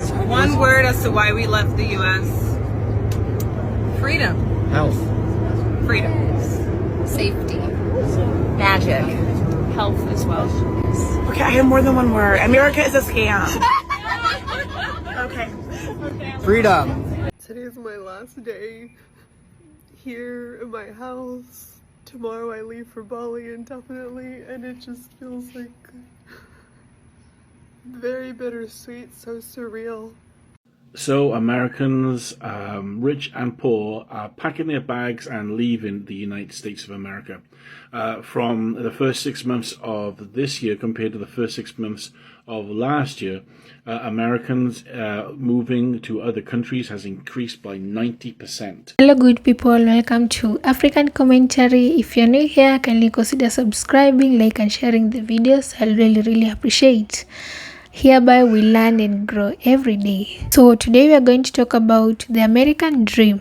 One word as to why we left the U.S. Freedom. Health. Freedom. Safety. Magic. Health as well. Okay, I have more than one word. America is a scam. Okay. Freedom. Today's my last day here in my house. Tomorrow I leave for Bali indefinitely, and it just feels like very bittersweet, so surreal. So Americans, rich and poor, are packing their bags and leaving the United States of America. From the first 6 months of this year compared to the first 6 months of last year, Americans moving to other countries has increased by 90%. Hello good people, welcome to African Commentary. If you're new here, kindly consider subscribing, like and sharing the videos. I'll really appreciate. Hereby we learn and grow every day. So today we are going to talk about the American dream,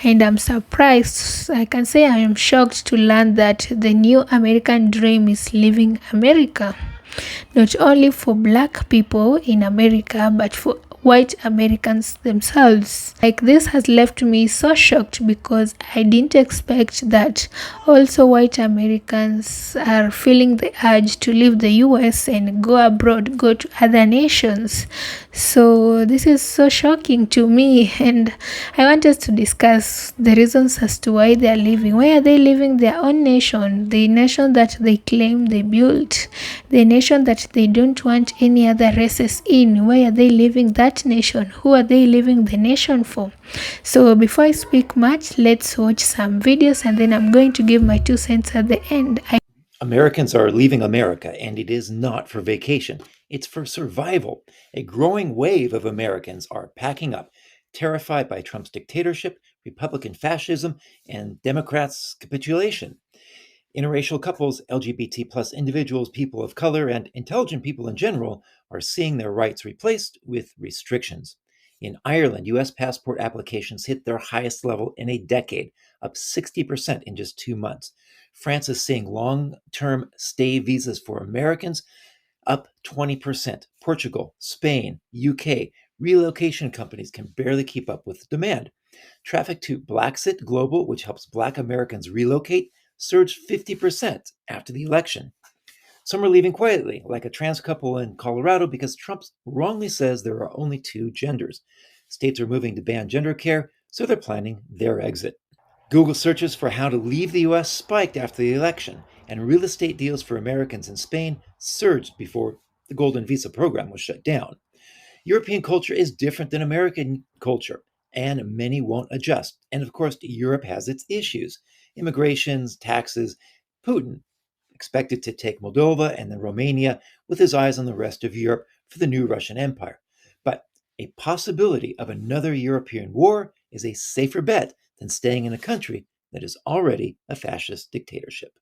and I'm surprised, I can say I am shocked to learn that the new American dream is leaving America. Not only for black people in America, but for white Americans themselves. Like, this has left me so shocked because I didn't expect that also white Americans are feeling the urge to leave the US and go abroad, go to other nations. So this is so shocking to me, and I want us to discuss the reasons as to why they are leaving. Why are they leaving their own nation, the nation that they claim they built, the nation that they don't want any other races in? Why are they leaving that nation? Who are they leaving the nation for? So before I speak much, let's watch some videos, and then I'm going to give my 2 cents at the end. Americans are leaving America, and it is not for vacation. It's for survival. A growing wave of Americans are packing up, terrified by Trump's dictatorship, Republican fascism, and Democrats' capitulation. Interracial couples, LGBT plus individuals, people of color, and intelligent people in general are seeing their rights replaced with restrictions. In Ireland, U.S. passport applications hit their highest level in a decade, up 60% in just 2 months. France is seeing long-term stay visas for Americans up 20%. Portugal, Spain, UK, relocation companies can barely keep up with demand. Traffic to Blacksit Global, which helps Black Americans relocate, surged 50% after the election. Some are leaving quietly, like a trans couple in Colorado, because Trump wrongly says there are only 2 genders. States are moving to ban gender care, so they're planning their exit. Google searches for how to leave the U.S. spiked after the election, and real estate deals for Americans in Spain surged before the Golden Visa program was shut down. European culture is different than American culture, and many won't adjust. And of course, Europe has its issues: immigrations, taxes. Putin expected to take Moldova and then Romania, with his eyes on the rest of Europe for the new Russian Empire. But a possibility of another European war is a safer bet than staying in a country that is already a fascist dictatorship.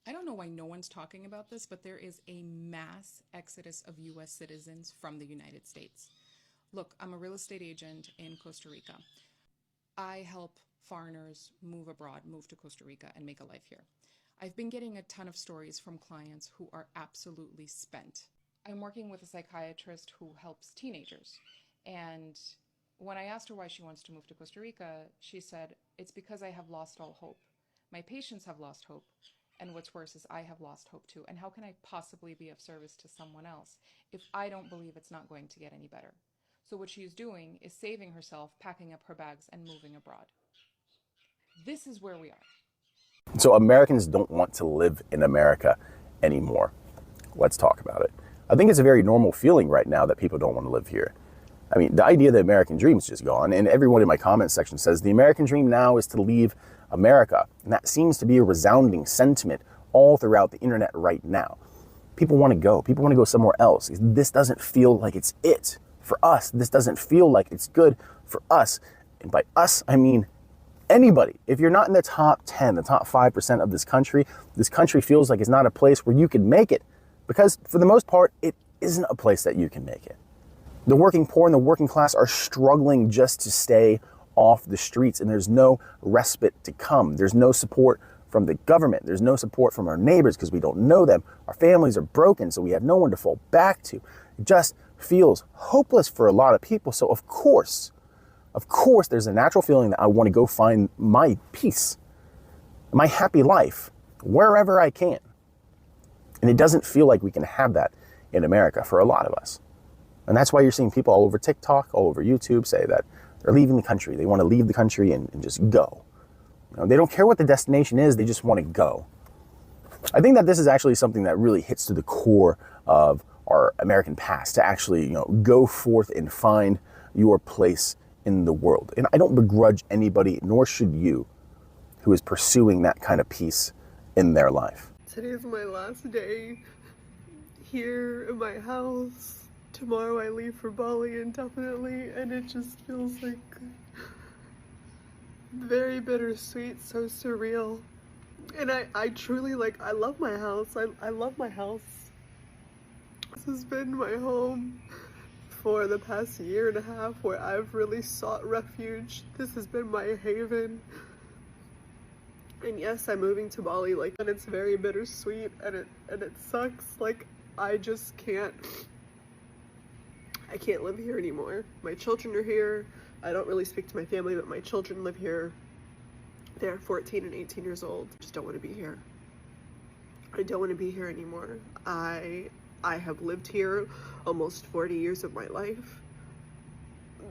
I don't know why no one's talking about this, but there is a mass exodus of U.S. citizens from the United States. Look, I'm a real estate agent in Costa Rica. I help foreigners move abroad, move to Costa Rica, and make a life here. I've been getting a ton of stories from clients who are absolutely spent. I'm working with a psychiatrist who helps teenagers. And when I asked her why she wants to move to Costa Rica, she said, "It's because I have lost all hope. My patients have lost hope. And what's worse is I have lost hope too. And how can I possibly be of service to someone else if I don't believe it's not going to get any better?" So what she is doing is saving herself, packing up her bags, and moving abroad. This is where we are. So Americans don't want to live in America anymore. Let's talk about it. I think it's a very normal feeling right now that people don't want to live here. I mean, the idea of the American dream is just gone, and everyone in my comment section says the American dream now is to leave America, and that seems to be a resounding sentiment all throughout the internet right now. People want to go. People want to go somewhere else. This doesn't feel like it's it for us. This doesn't feel like it's good for us. And by us, I mean anybody. If you're not in the top 10, the top 5% of this country feels like it's not a place where you can make it, because for the most part, it isn't a place that you can make it. The working poor and the working class are struggling just to stay off the streets, and there's no respite to come. There's no support from the government. There's no support from our neighbors because we don't know them. Our families are broken, so we have no one to fall back to. Just feels hopeless for a lot of people. So of course, there's a natural feeling that I want to go find my peace, my happy life, wherever I can. And it doesn't feel like we can have that in America for a lot of us. And that's why you're seeing people all over TikTok, all over YouTube say that they're leaving the country. They want to leave the country and just go. You know, they don't care what the destination is, they just want to go. I think that this is actually something that really hits to the core of our American past, to actually, you know, go forth and find your place in the world. And I don't begrudge anybody, nor should you, who is pursuing that kind of peace in their life. Today's my last day here in my house. Tomorrow I leave for Bali indefinitely, and it just feels like very bittersweet, so surreal. And I truly, like, I love my house. I love my house. This has been my home for the past year and a half, where I've really sought refuge. This has been my haven. And yes, I'm moving to Bali, like, and it's very bittersweet, and it sucks. Like, I just can't live here anymore. My children are here. I don't really speak to my family, but my children live here. They're 14 and 18 years old. I just don't want to be here. I don't want to be here anymore. I have lived here almost 40 years of my life.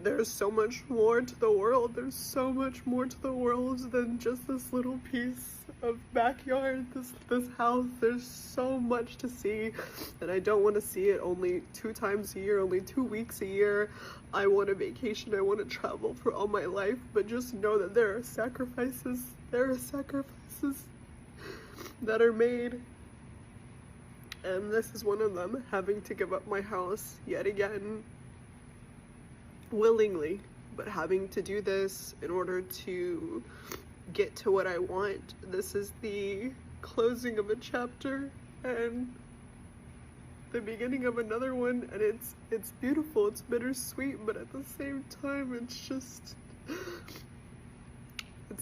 There's so much more to the world. There's so much more to the world than just this little piece of backyard, this house. There's so much to see, and I don't want to see it only 2 times a year, only 2 weeks a year. I want a vacation. I want to travel for all my life, but just know that there are sacrifices. There are sacrifices that are made, and this is one of them. Having to give up my house yet again, willingly, but having to do this in order to get to what I want. This is the closing of a chapter and the beginning of another one, and it's beautiful, it's bittersweet, but at the same time it's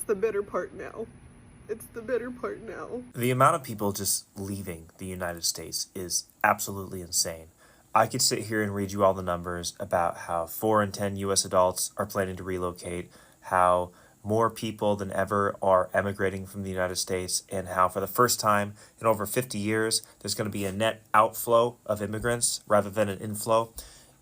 the bitter part now. It's the bitter part now. The amount of people just leaving the United States is absolutely insane. I could sit here and read you all the numbers about how 4 in 10 U.S. adults are planning to relocate, how more people than ever are emigrating from the United States, and how for the first time in over 50 years, there's going to be a net outflow of immigrants rather than an inflow.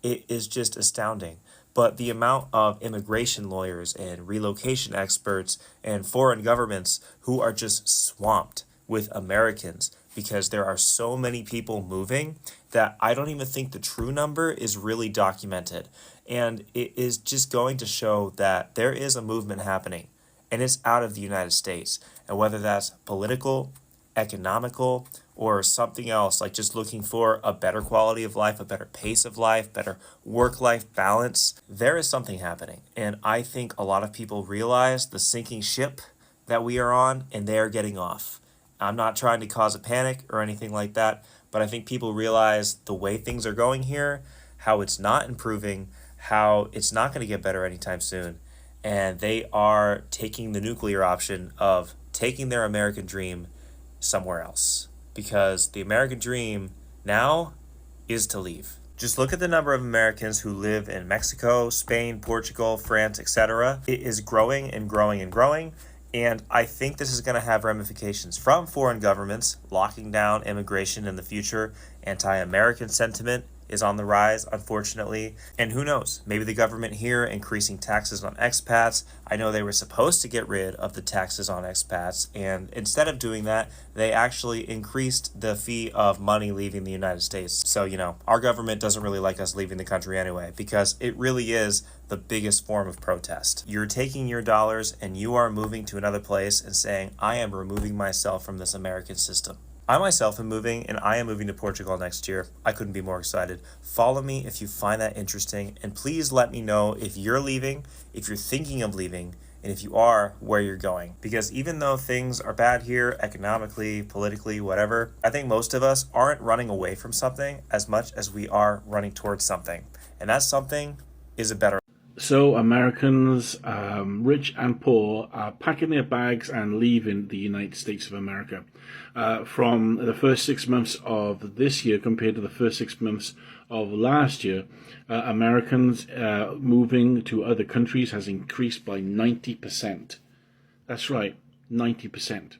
It is just astounding. But the amount of immigration lawyers and relocation experts and foreign governments who are just swamped with Americans because there are so many people moving that I don't even think the true number is really documented. And it is just going to show that there is a movement happening, and it's out of the United States. And whether that's political, economical, or something else, like just looking for a better quality of life, a better pace of life, better work-life balance, there is something happening. And I think a lot of people realize the sinking ship that we are on, and they are getting off. I'm not trying to cause a panic or anything like that, but I think people realize the way things are going here, how it's not improving, how it's not going to get better anytime soon. And they are taking the nuclear option of taking their American dream somewhere else. Because the American dream now is to leave. Just look at the number of Americans who live in Mexico, Spain, Portugal, France, etc. It is growing and growing and growing. And I think this is going to have ramifications from foreign governments locking down immigration in the future. Anti-American sentiment is on the rise, unfortunately. And who knows, maybe the government here increasing taxes on expats. I know they were supposed to get rid of the taxes on expats, and instead of doing that, they actually increased the fee of money leaving the United States. So, our government doesn't really like us leaving the country anyway, because it really is the biggest form of protest. You're taking your dollars and you are moving to another place and saying, I am removing myself from this American system. I myself am moving, and I am moving to Portugal next year. I couldn't be more excited. Follow me if you find that interesting, and please let me know if you're leaving, if you're thinking of leaving, and if you are, where you're going. Because even though things are bad here, economically, politically, whatever, I think most of us aren't running away from something as much as we are running towards something. And that something is a better. So Americans, rich and poor, are packing their bags and leaving the United States of America. From the first 6 months of this year compared to the first 6 months of last year, Americans moving to other countries has increased by 90%. That's right, 90%.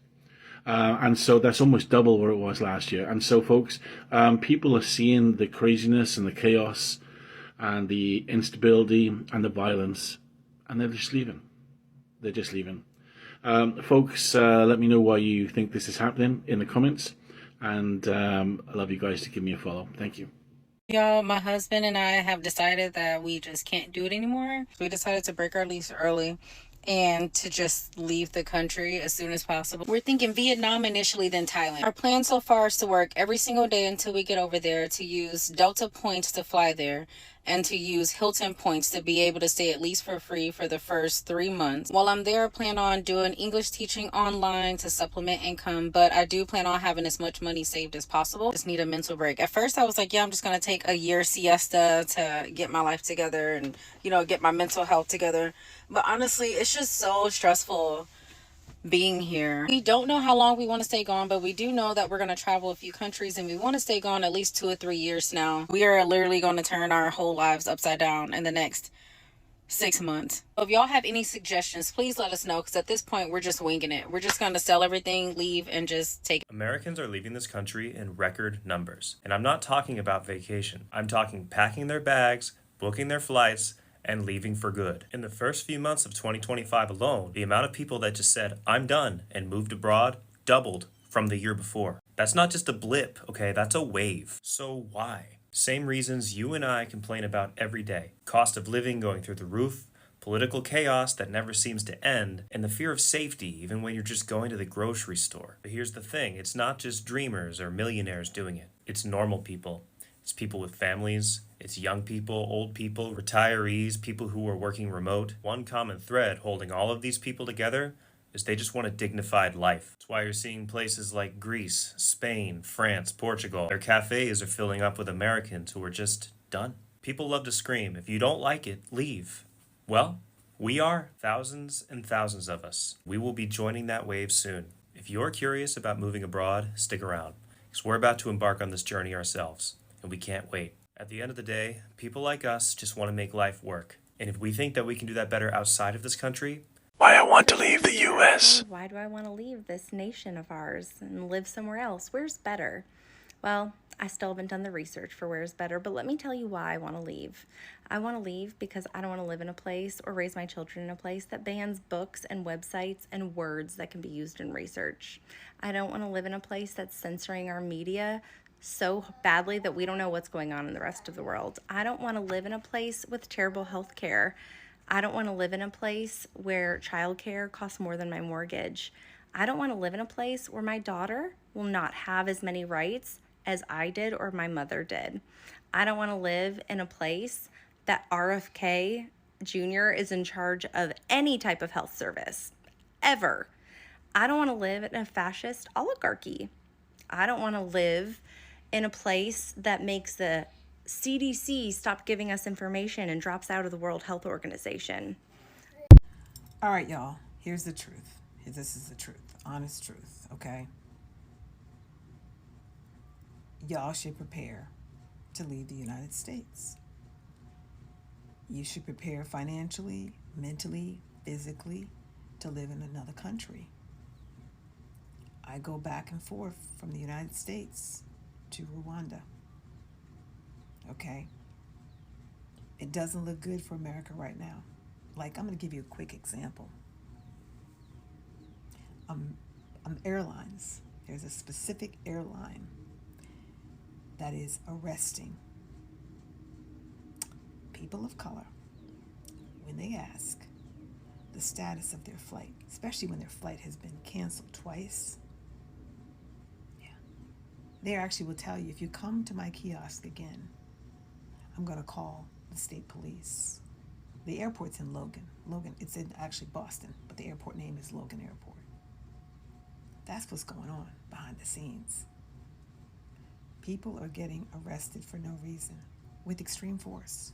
And so that's almost double where it was last year. And so, folks, people are seeing the craziness and the chaos and the instability and the violence, and they're just leaving. They're just leaving. Folks, let me know why you think this is happening in the comments. And I love you guys to give me a follow. Thank you. Y'all, my husband and I have decided that we just can't do it anymore. We decided to break our lease early and to just leave the country as soon as possible. We're thinking Vietnam initially, then Thailand. Our plan so far is to work every single day until we get over there, to use Delta points to fly there, and to use Hilton points to be able to stay at least for free for the first 3 months. While I'm there, I plan on doing English teaching online to supplement income, but I do plan on having as much money saved as possible. Just need a mental break. At first, I was like, yeah, I'm just going to take a year siesta to get my life together and, get my mental health together. But honestly, it's just so stressful being here. We don't know how long we want to stay gone, but we do know that we're going to travel a few countries, and we want to stay gone at least 2 or 3 years now. We are literally going to turn our whole lives upside down in the next 6 months. So if y'all have any suggestions, please let us know, because at this point we're just winging it. We're just going to sell everything, leave, and just take it. Americans are leaving this country in record numbers. And I'm not talking about vacation. I'm talking packing their bags, booking their flights, and leaving for good. In the first few months of 2025 alone, the amount of people that just said, I'm done, and moved abroad doubled from the year before. That's not just a blip, okay? That's a wave. So why? Same reasons you and I complain about every day. Cost of living going through the roof, political chaos that never seems to end, and the fear of safety even when you're just going to the grocery store. But here's the thing, it's not just dreamers or millionaires doing it. It's normal people. It's people with families, it's young people, old people, retirees, people who are working remote. One common thread holding all of these people together is they just want a dignified life. That's why you're seeing places like Greece, Spain, France, Portugal. Their cafes are filling up with Americans who are just done. People love to scream, if you don't like it, leave. Well, we are, thousands and thousands of us. We will be joining that wave soon. If you're curious about moving abroad, stick around, because we're about to embark on this journey ourselves. And we can't wait. At the end of the day, people like us just want to make life work. And if we think that we can do that better outside of this country, why I want to leave the U.S. Why do I want to leave this nation of ours and live somewhere else? Where's better? Well, I still haven't done the research for where's better, but let me tell you why I want to leave. I want to leave because I don't want to live in a place or raise my children in a place that bans books and websites and words that can be used in research. I don't want to live in a place that's censoring our media so badly that we don't know what's going on in the rest of the world. I don't want to live in a place with terrible health care. I don't want to live in a place where childcare costs more than my mortgage. I don't want to live in a place where my daughter will not have as many rights as I did or my mother did. I don't want to live in a place that RFK Jr. is in charge of any type of health service, ever. I don't want to live in a fascist oligarchy. I don't want to live in a place that makes the CDC stop giving us information and drops out of the World Health Organization. All right, y'all, here's the truth. This is the truth, honest truth, okay? Y'all should prepare to leave the United States. You should prepare financially, mentally, physically to live in another country. I go back and forth from the United States to Rwanda. Okay? It doesn't look good for America right now. Like, I'm going to give you a quick example. Airlines. There's a specific airline that is arresting people of color when they ask the status of their flight, especially when their flight has been canceled twice. They actually will tell you, if you come to my kiosk again, I'm going to call the state police. The airport's in Logan. It's in actually Boston, but the airport name is Logan Airport. That's what's going on behind the scenes. People are getting arrested for no reason with extreme force.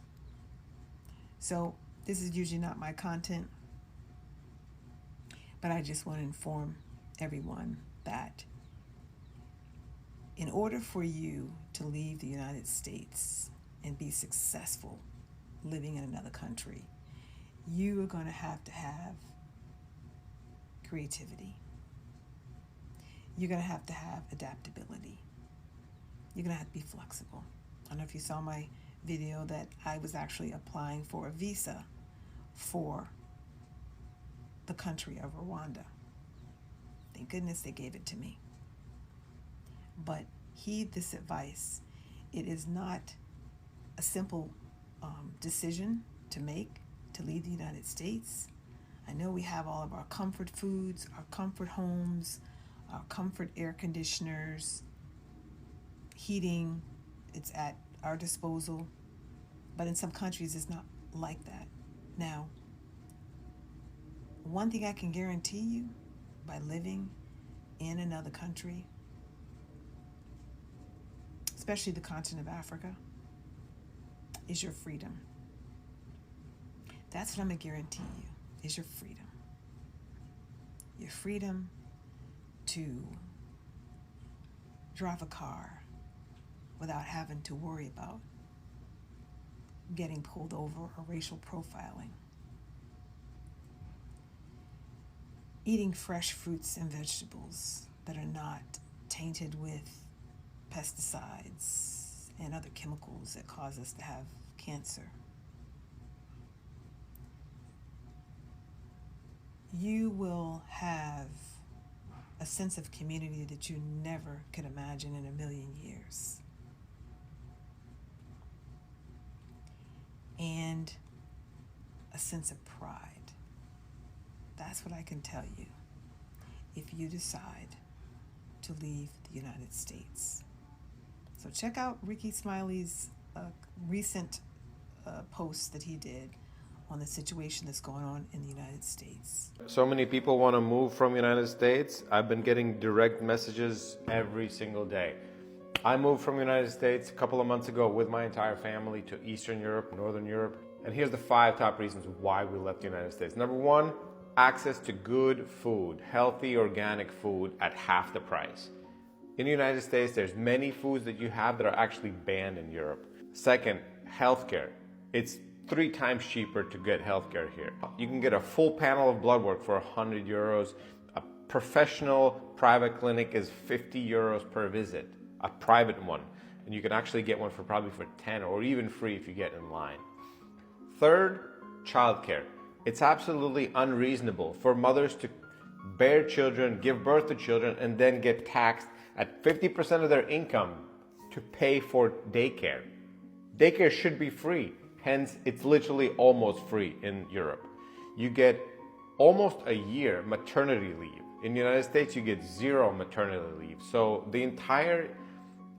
So this is usually not my content, but I just want to inform everyone that in order for you to leave the United States, and be successful living in another country, you are going to have creativity. You're going to have adaptability. You're going to have to be flexible. I don't know if you saw my video that I was actually applying for a visa for the country of Rwanda. Thank goodness they gave it to me. But heed this advice. It is not a simple decision to make to leave the United States. I know we have all of our comfort foods, our comfort homes, our comfort air conditioners, heating, it's at our disposal. But in some countries, it's not like that. Now, one thing I can guarantee you by living in another country, especially the continent of Africa, is your freedom. That's what I'm going to guarantee you, is your freedom. Your freedom to drive a car without having to worry about getting pulled over or racial profiling. Eating fresh fruits and vegetables that are not tainted with pesticides and other chemicals that cause us to have cancer. You will have a sense of community that you never could imagine in a million years. And a sense of pride. That's what I can tell you if you decide to leave the United States. So check out Ricky Smiley's recent post that he did on the situation that's going on in the United States. So many people want to move from United States. I've been getting direct messages every single day. I moved from the United States a couple of months ago with my entire family to Eastern Europe, Northern Europe. And here's the 5 top reasons why we left the United States. Number 1, access to good food, healthy, organic food at half the price. In the United States, there's many foods that you have that are actually banned in Europe. Second, healthcare. It's 3 times cheaper to get healthcare here. You can get a full panel of blood work for 100 euros. A professional private clinic is 50 euros per visit, a private one. And you can actually get one for probably for 10 or even free if you get in line. Third, childcare. It's absolutely unreasonable for mothers to bear children, give birth to children, and then get taxed at 50% of their income to pay for daycare. Daycare should be free. Hence, it's literally almost free in Europe. You get almost a year maternity leave. In the United States, you get 0 maternity leave. So the entire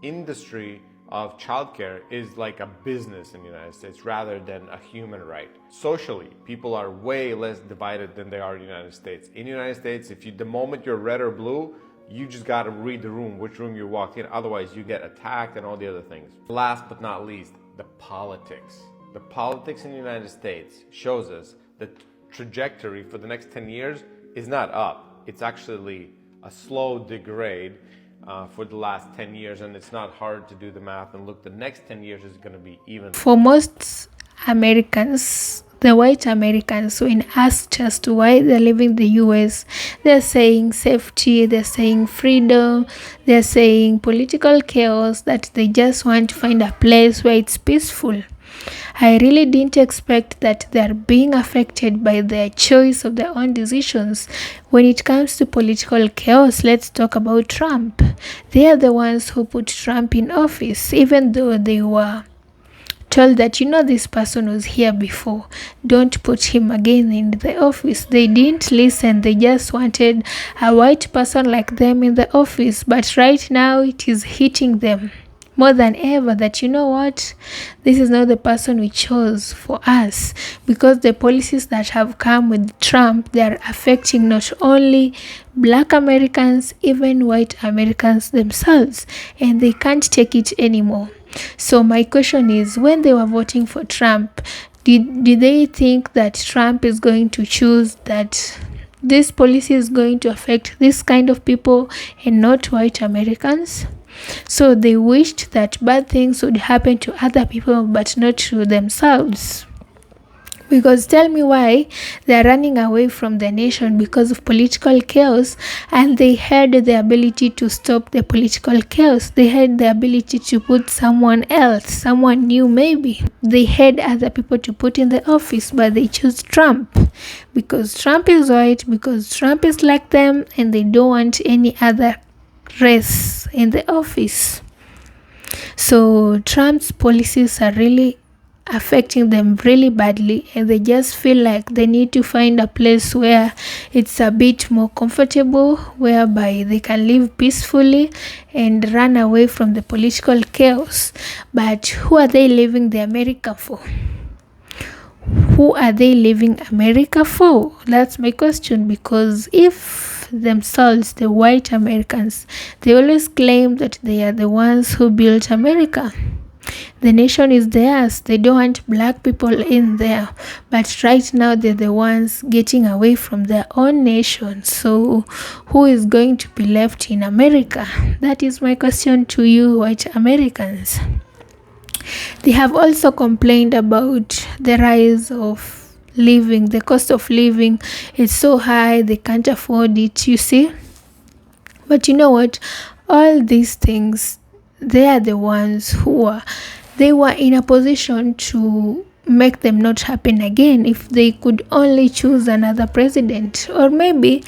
industry of childcare is like a business in the United States rather than a human right. Socially, people are way less divided than they are in the United States. In the United States, the moment you're red or blue, you just got to read the room, which room you walked in. Otherwise, you get attacked and all the other things. Last but not least, the politics. The politics in the United States shows us that trajectory for the next 10 years is not up. It's actually a slow degrade for the last 10 years, and it's not hard to do the math and look, the next 10 years is going to be even. For most Americans, the white Americans, when asked as to why they're leaving the US, they're saying safety, they're saying freedom, they're saying political chaos, that they just want to find a place where it's peaceful. I really didn't expect that they're being affected by their choice of their own decisions. When it comes to political chaos, let's talk about Trump. They are the ones who put Trump in office, even though they were told that, this person was here before, don't put him again in the office. They didn't listen. They just wanted a white person like them in the office. But right now it is hitting them more than ever that, this is not the person we chose for us, because the policies that have come with Trump, they are affecting not only Black Americans, even white Americans themselves, and they can't take it anymore. So my question is, when they were voting for Trump, did they think that Trump is going to choose that this policy is going to affect this kind of people and not white Americans? So they wished that bad things would happen to other people but not to themselves. Because tell me why they're running away from the nation because of political chaos, and they had the ability to stop the political chaos. They had the ability to put someone else, someone new maybe. They had other people to put in the office, but they chose Trump because Trump is white, because Trump is like them, and they don't want any other race in the office. So Trump's policies are really affecting them really badly, and they just feel like they need to find a place where it's a bit more comfortable, whereby they can live peacefully and run away from the political chaos. But who are they leaving the America for? Who are they leaving America for? That's my question. Because if themselves, the white Americans, they always claim that they are the ones who built America. The nation is theirs. They don't want black people in there. But right now they're the ones getting away from their own nation. So who is going to be left in America? That is my question to you, white Americans. They have also complained about the rise of living. The cost of living is so high, they can't afford it, you see. But you know what? All these things, they are the ones they were in a position to make them not happen again if they could only choose another president. Or maybe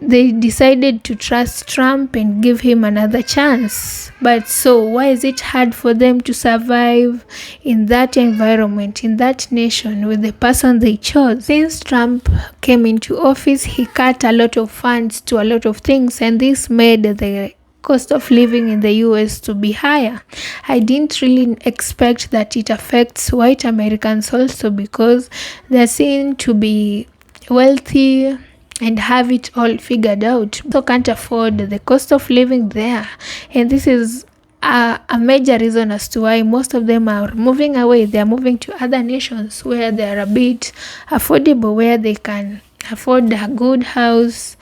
they decided to trust Trump and give him another chance. But so why is it hard for them to survive in that environment, in that nation, with the person they chose? Since Trump came into office, he cut a lot of funds to a lot of things, and this made the cost of living in the US to be higher. I didn't really expect that it affects white Americans also, because they're seen to be wealthy and have it all figured out, so can't afford the cost of living there. And this is a major reason as to why most of them are moving away. They are moving to other nations where they are a bit affordable, where they can afford a good house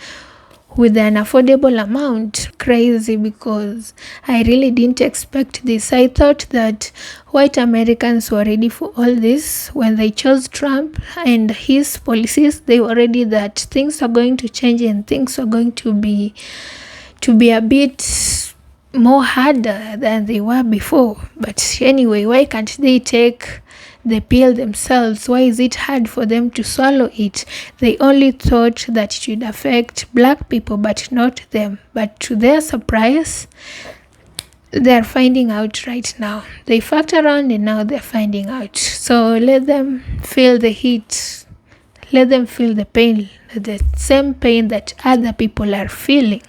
with an affordable amount. Crazy, because I really didn't expect this. I thought that white Americans were ready for all this when they chose Trump and his policies. They were ready that things are going to change and things are going to be a bit more harder than they were before. But anyway, why can't they take the pill themselves? Why is it hard for them to swallow it? They only thought that it would affect black people, but not them. But to their surprise, they're finding out right now. They fucked around and now they're finding out. So let them feel the heat. Let them feel the pain, the same pain that other people are feeling.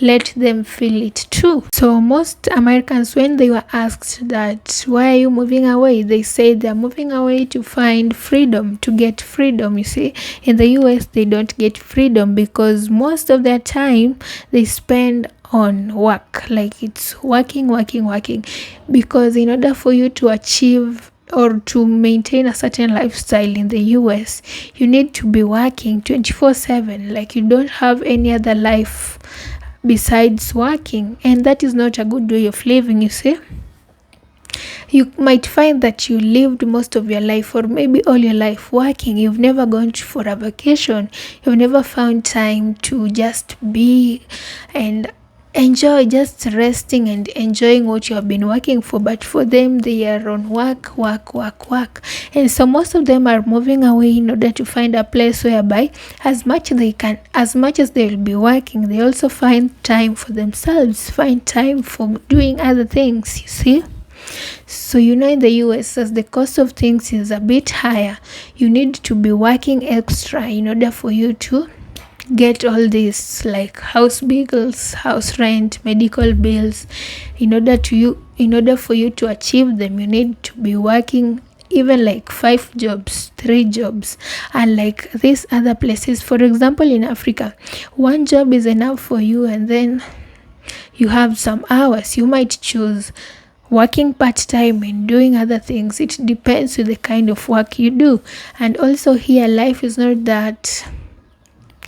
Let them feel it too. So most Americans, when they were asked that, why are you moving away? They say they're moving away to find freedom, to get freedom. You see, in the US, they don't get freedom because most of their time they spend on work. Like it's working. Because in order for you to achieve or to maintain a certain lifestyle in the US, you need to be working 24/7. Like you don't have any other life besides working, and that is not a good way of living, you see. You might find that you lived most of your life, or maybe all your life, working. You've never gone for a vacation. You've never found time to just be and enjoy, just resting and enjoying what you have been working for. But for them, they are on work. And so most of them are moving away in order to find a place whereby as much as they will be working, they also find time for themselves, find time for doing other things, you see. So in the US, as the cost of things is a bit higher, you need to be working extra in order for you to get all this, like house bills, house rent, medical bills. In order for you to achieve them, you need to be working even like 5 jobs, 3 jobs. And like these other places, for example in Africa, 1 job is enough for you, and then you have some hours. You might choose working part-time and doing other things. It depends on the kind of work you do. And also here, life is not that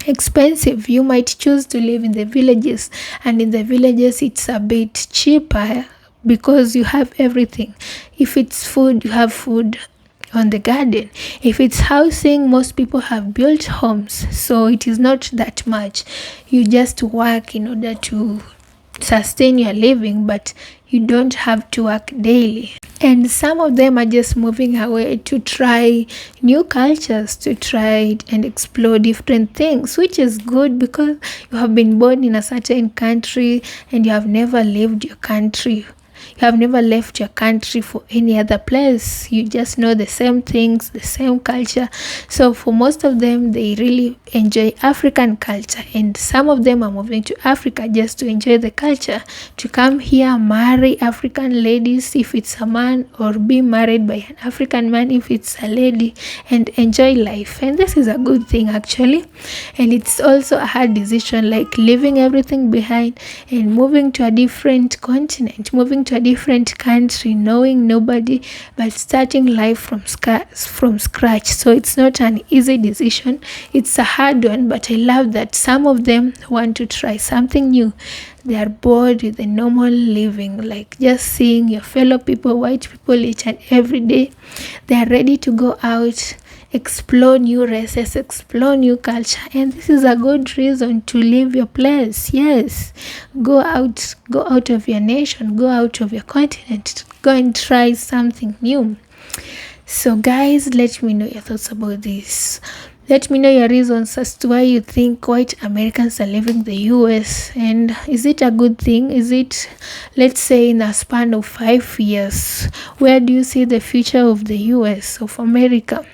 expensive. You might choose to live in the villages, and in the villages it's a bit cheaper because you have everything. If it's food, you have food on the garden. If it's housing, most people have built homes, so it is not that much. You just work in order to sustain your living, but you don't have to work daily. And some of them are just moving away to try new cultures, to try and explore different things, which is good because you have been born in a certain country and you have never left your country. You have never left your country for any other place. You just know the same things, the same culture. So for most of them, they really enjoy African culture. And some of them are moving to Africa just to enjoy the culture, to come here, marry African ladies if it's a man, or be married by an African man if it's a lady, and enjoy life. And this is a good thing actually. And it's also a hard decision, like leaving everything behind and moving to a different continent, moving to a different country, knowing nobody, but starting life from scratch. So it's not an easy decision, it's a hard one, but I love that some of them want to try something new. They are bored with the normal living, like just seeing your fellow people, white people, each and every day. They are ready to go out, explore new races, explore new culture, and this is a good reason to leave your place. Yes, go out of your nation, go out of your continent, go and try something new. So guys, let me know your thoughts about this. Let me know your reasons as to why you think white Americans are leaving the US, and is it a good thing? Is it, let's say, in a span of 5 years, where do you see the future of the US, of America?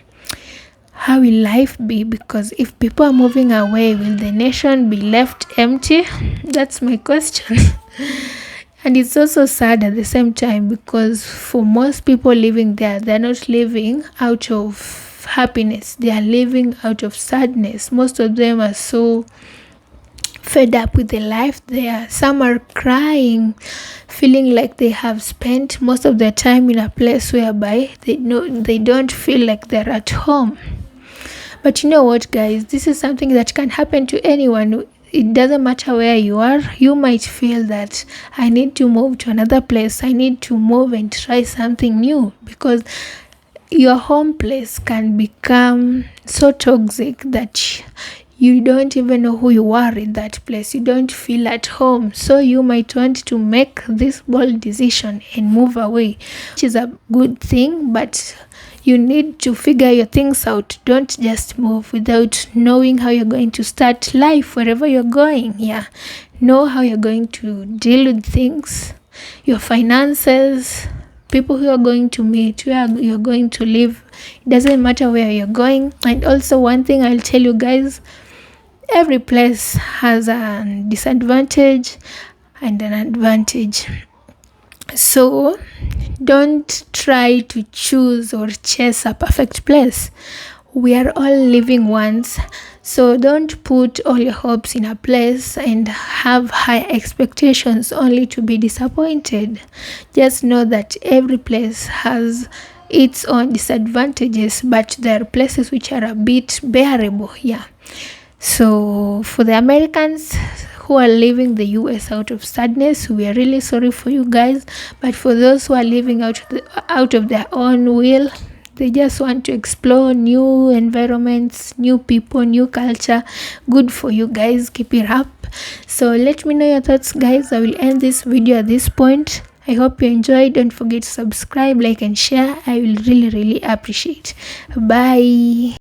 How will life be? Because if people are moving away, will the nation be left empty? That's my question. And it's also sad at the same time, because for most people living there, they're not living out of happiness. They are living out of sadness. Most of them are so fed up with the life there. Some are crying, feeling like they have spent most of their time in a place whereby they don't feel like they're at home. But you know what, guys, this is something that can happen to anyone. It doesn't matter where you are. You might feel that I need to move to another place, I need to move and try something new, because your home place can become so toxic that you don't even know who you are in that place. You don't feel at home. So you might want to make this bold decision and move away, which is a good thing, but you need to figure your things out. Don't just move without knowing how you're going to start life wherever you're going. Yeah, know how you're going to deal with things, your finances, people who you're going to meet, where you're going to live. It doesn't matter where you're going. And also, one thing I'll tell you guys, every place has a disadvantage and an advantage. So don't try to choose or chase a perfect place. We are all living once, so don't put all your hopes in a place and have high expectations only to be disappointed. Just know that every place has its own disadvantages, but there are places which are a bit bearable. Yeah. So for the Americans who are leaving the US out of sadness, we are really sorry for you guys. But for those who are living out of their own will, they just want to explore new environments, new people, new culture. Good for you guys. Keep it up. So let me know your thoughts, guys. I will end this video at this point. I hope you enjoyed. Don't forget to subscribe, like, and share. I will really appreciate. Bye.